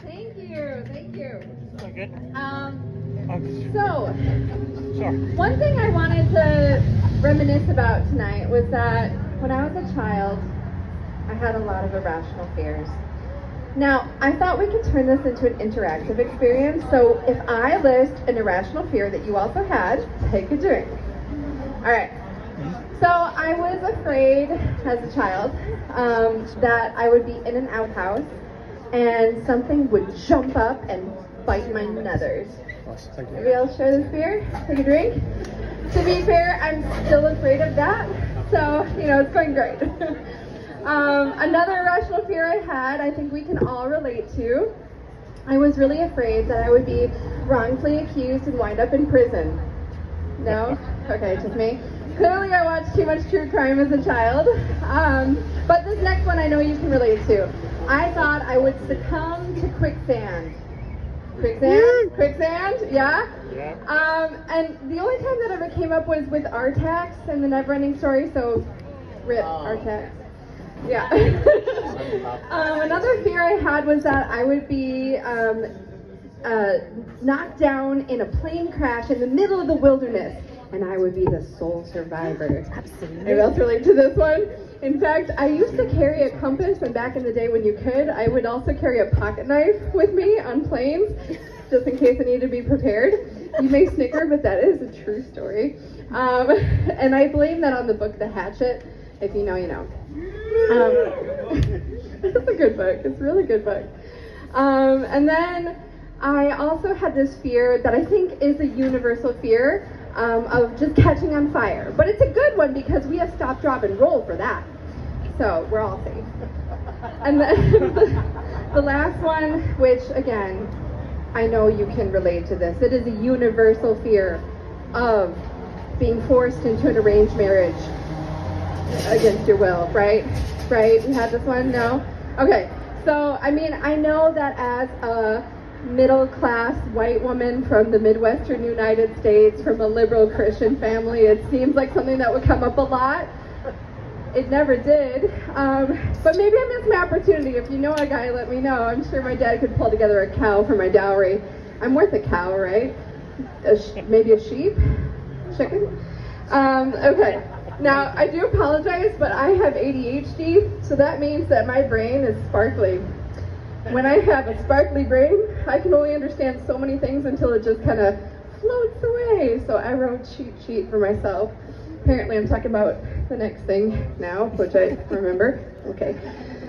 Thank you, thank you. Okay. So, Sorry. one thing I wanted to reminisce about tonight was that when I was a child, I had a lot of irrational fears. Now, I thought we could turn this into an interactive experience, so if I list an irrational fear that you also had, take a drink. All right. So I was afraid as a child that I would be in an outhouse and something would jump up and bite my nethers. Maybe I'll share this fear, take a drink. To be fair, I'm still afraid of that, so, you know, it's going great. Another irrational fear I had, I think we can all relate to. I was really afraid that I would be wrongfully accused and wind up in prison. No? Okay, just me. Clearly I watched too much true crime as a child. But this next one I know you can relate to. I thought I would succumb to quicksand. Quicksand? Quicksand? Yeah? Yeah. And the only time that ever came up was with Artax and the Neverending Story, so rip Artax. Yeah. Another fear I had was that I would be knocked down in a plane crash in the middle of the wilderness, and I would be the sole survivor. Absolutely. Anybody else relate to this one? In fact, I used to carry a compass, and back in the day when you could, I would also carry a pocket knife with me on planes, just in case I needed to be prepared. You may snicker, but that is a true story. And I blame that on the book The Hatchet. If you know, you know. It's a good book. It's a really good book. And then I also had this fear that I think is a universal fear of just catching on fire. But it's a good one because we have stop, drop, and roll for that. So we're all safe. And then the last one, which again, I know you can relate to this. It is a universal fear of being forced into an arranged marriage against your will, right? Right? You had this one? No? Okay. So, I mean, I know that as a middle-class white woman from the Midwestern United States, from a liberal Christian family, it seems like something that would come up a lot. It never did. But maybe I missed my opportunity. If you know a guy, let me know. I'm sure my dad could pull together a cow for my dowry. I'm worth a cow, right? Maybe a sheep? Chicken? Okay. Now, I do apologize, but I have ADHD, so that means that my brain is sparkly. When I have a sparkly brain, I can only understand so many things until it just kind of floats away. So I wrote cheat sheet for myself. Apparently I'm talking about the next thing now, which I remember. Okay.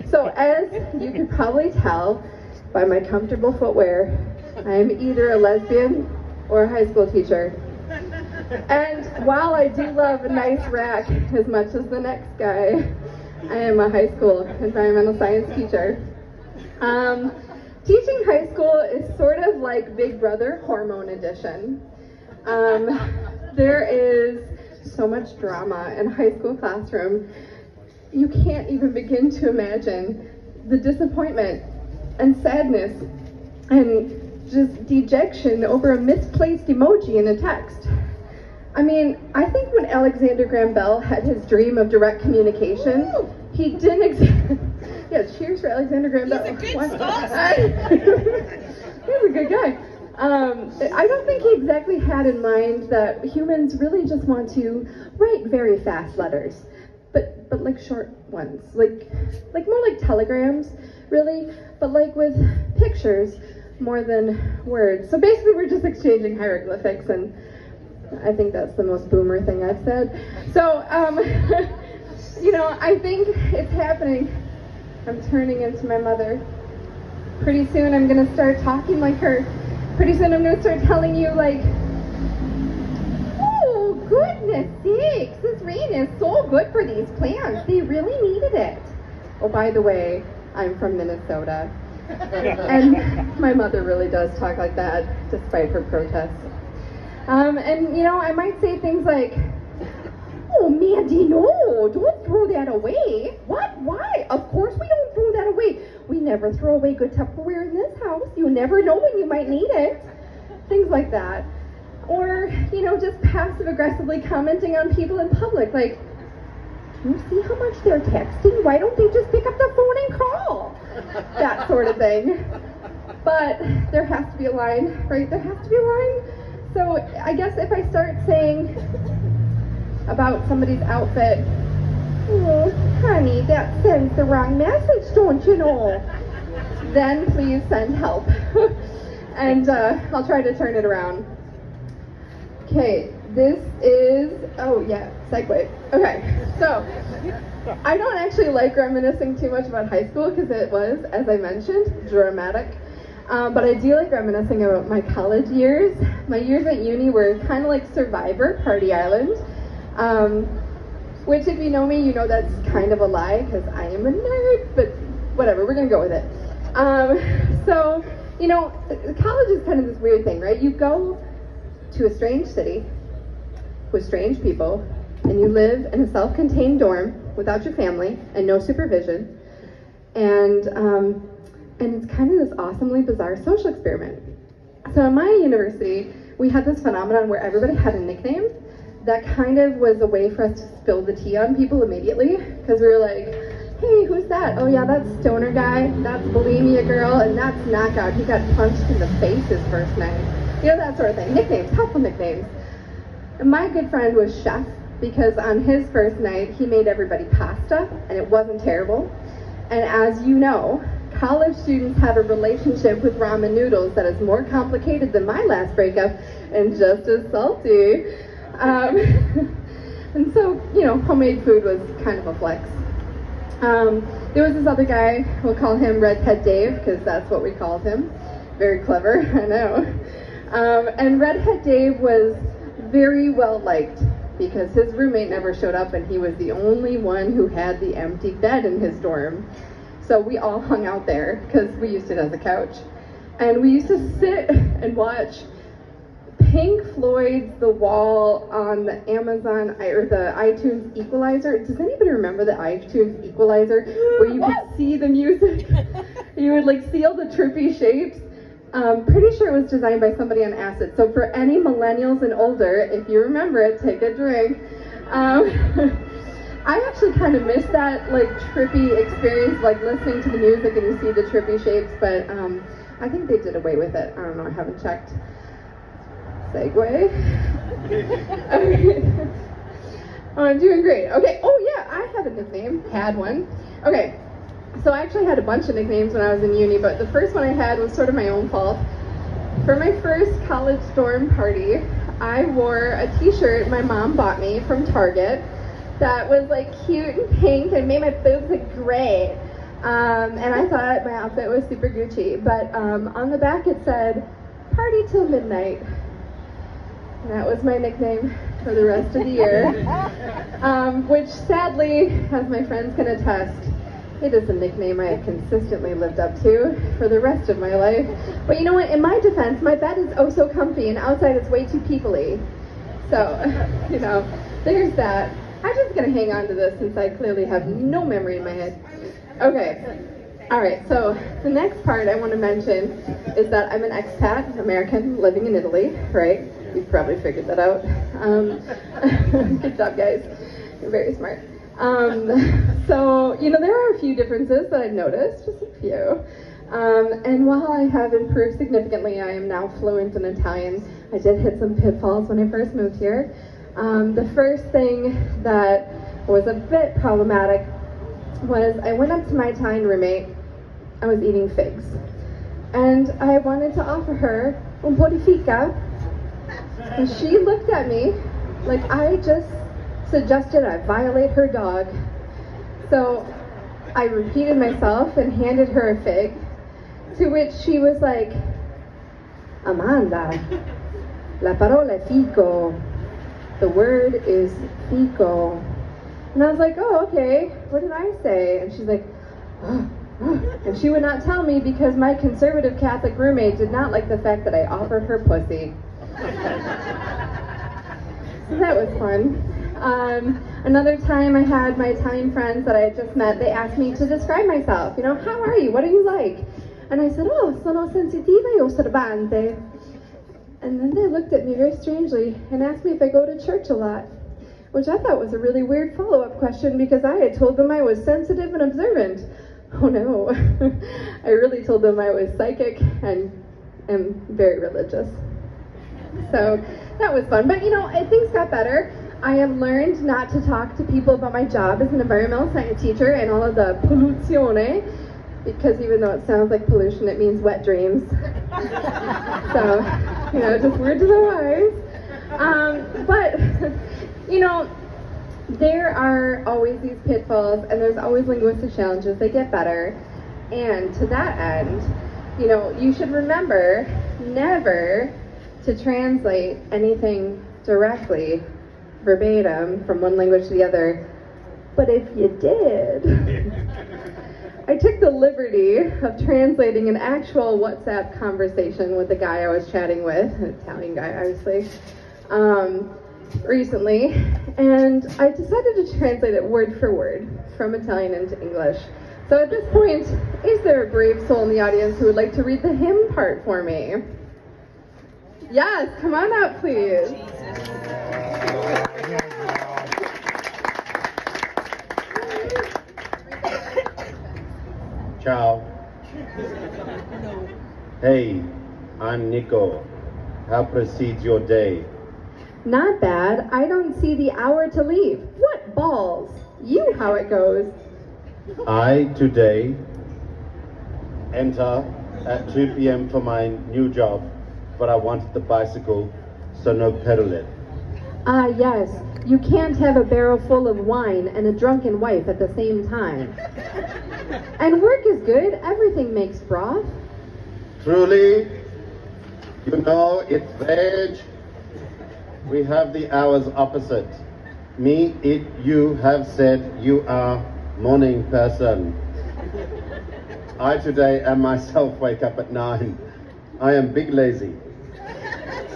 So as you can probably tell by my comfortable footwear, I am either a lesbian or a high school teacher. And while I do love a nice rack as much as the next guy, I am a high school environmental science teacher. Teaching high school is sort of like Big Brother Hormone Edition. There is so much drama in a high school classroom. You can't even begin to imagine the disappointment and sadness and just dejection over a misplaced emoji in a text. I mean, I think when Alexander Graham Bell had his dream of direct communication, he didn't yeah, cheers for Alexander Graham Bell. He's a good sponsor. He's a good guy. I don't think he exactly had in mind that humans really just want to write very fast letters, but like short ones, like more like telegrams, really, but like with pictures more than words. So basically, we're just exchanging hieroglyphics, and I think that's the most boomer thing I've said. So, you know, I think it's happening. I'm turning into my mother. Pretty soon I'm gonna start talking like her. Pretty soon I'm gonna start telling you like, oh goodness sakes, this rain is so good for these plants. They really needed it. Oh, by the way, I'm from Minnesota. And my mother really does talk like that, despite her protests. And you know, I might say things like, oh, Mandy, no, don't throw that away. What? Why? Of course we don't throw that away. We never throw away good Tupperware in this house. You never know when you might need it. Things like that. Or, you know, just passive-aggressively commenting on people in public, like, can you see how much they're texting? Why don't they just pick up the phone and call? That sort of thing. But there has to be a line, right? There has to be a line. So I guess if I start saying about somebody's outfit, oh, honey, that sends the wrong message, don't you know? Then please send help. And I'll try to turn it around. Okay, this is, oh yeah, segue. Okay, so I don't actually like reminiscing too much about high school because it was, as I mentioned, dramatic. But I do like reminiscing about my college years. My years at uni were kind of like Survivor, Party Island. Which if you know me, you know that's kind of a lie because I am a nerd, but whatever, we're gonna go with it. So, you know, college is kind of this weird thing, right? You go to a strange city with strange people, and you live in a self-contained dorm without your family and no supervision, and it's kind of this awesomely bizarre social experiment. So in my university, we had this phenomenon where everybody had a nickname that kind of was a way for us to spill the tea on people immediately, because we were like, hey, who's that? Oh yeah, that's Stoner guy, that's Bulimia girl, and that's Knockout. He got punched in the face his first night. You know, that sort of thing. Nicknames, helpful nicknames. And my good friend was Chef, because on his first night, he made everybody pasta, and it wasn't terrible. And as you know, college students have a relationship with ramen noodles that is more complicated than my last breakup, and just as salty. And so, you know, homemade food was kind of a flex. There was this other guy, we'll call him Redhead Dave, because that's what we called him. Very clever, I know. And Redhead Dave was very well liked because his roommate never showed up and he was the only one who had the empty bed in his dorm. So we all hung out there because we used it as a couch. And we used to sit and watch Pink Floyd's The Wall on the Amazon or the iTunes Equalizer. Does anybody remember the iTunes Equalizer where you could see the music? You would like see all the trippy shapes. Pretty sure it was designed by somebody on acid. So for any millennials and older, if you remember it, take a drink. I actually kind of miss that like trippy experience, like listening to the music and you see the trippy shapes, but I think they did away with it. I don't know, I haven't checked. Segue. Okay. Oh, I'm doing great. Okay, oh yeah, I have a nickname, had one. Okay, so I actually had a bunch of nicknames when I was in uni, but the first one I had was sort of my own fault. For my first college dorm party, I wore a t-shirt my mom bought me from Target that was like cute and pink and made my boobs look great. And I thought my outfit was super Gucci, but on the back it said, "Party till midnight." And that was my nickname for the rest of the year, which sadly, as my friends can attest, it is a nickname I have consistently lived up to for the rest of my life. But you know what, in my defense, my bed is oh so comfy and outside it's way too people-y. So, you know, there's that. I'm just gonna hang on to this since I clearly have no memory in my head. Okay, all right, so the next part I want to mention is that I'm an expat, American, living in Italy, right? You've probably figured that out. Good job, guys. You're very smart. So, you know, there are a few differences that I've noticed, just a few. And while I have improved significantly, I am now fluent in Italian. I did hit some pitfalls when I first moved here. The first thing that was a bit problematic was I went up to my Italian roommate. I was eating figs. And I wanted to offer her un po' di fica. And she looked at me like I just suggested I violate her dog. So I repeated myself and handed her a fig, to which she was like, "Amanda, la parola è fico. The word is fico." And I was like, "Oh, okay, what did I say?" And she's like, "Oh, oh." And she would not tell me because my conservative Catholic roommate did not like the fact that I offered her pussy. So that was fun. Another time I had my Italian friends that I had just met, they asked me to describe myself. You know, how are you? What are you like? And I said, "Oh, sono sensitiva e osservante." And then they looked at me very strangely and asked me if I go to church a lot, which I thought was a really weird follow-up question because I had told them I was sensitive and observant. Oh no. I really told them I was psychic and am very religious. So that was fun. But things got better. I have learned not to talk to people about my job as an environmental science teacher and all of the polluzione, because even though it sounds like pollution, it means wet dreams. So, just words of the wise. But, there are always these pitfalls, and there's always linguistic challenges. They get better. And to that end, you should remember never to translate anything directly, verbatim, from one language to the other. But if you did, I took the liberty of translating an actual WhatsApp conversation with the guy I was chatting with, an Italian guy, obviously, recently, and I decided to translate it word for word from Italian into English. So at this point, is there a brave soul in the audience who would like to read the hymn part for me? Yes, come on up, please. Ciao. Hey, I'm Nico. How proceeds your day? Not bad. I don't see the hour to leave. What balls? You how it goes. I today enter at 2 p.m. for my new job, but I wanted the bicycle, so no pedal it. Ah, yes. You can't have a barrel full of wine and a drunken wife at the same time. And work is good. Everything makes broth. Truly, it's veg. We have the hours opposite. Me, it, you have said you are morning person. I today am myself wake up at 9. I am big lazy.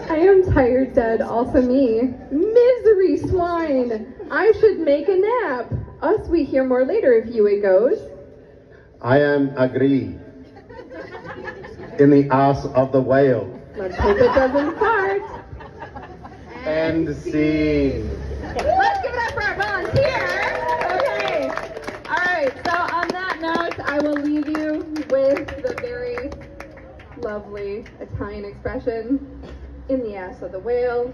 I am tired, dead, also me. Misery swine! I should make a nap. Us we hear more later if you it goes. I am agree. In the ass of the whale. Let's hope it doesn't fart. And scene. Let's give it up for our volunteer. Okay. All right. So on that note, I will leave you with the very lovely Italian expression, in the ass of the whale.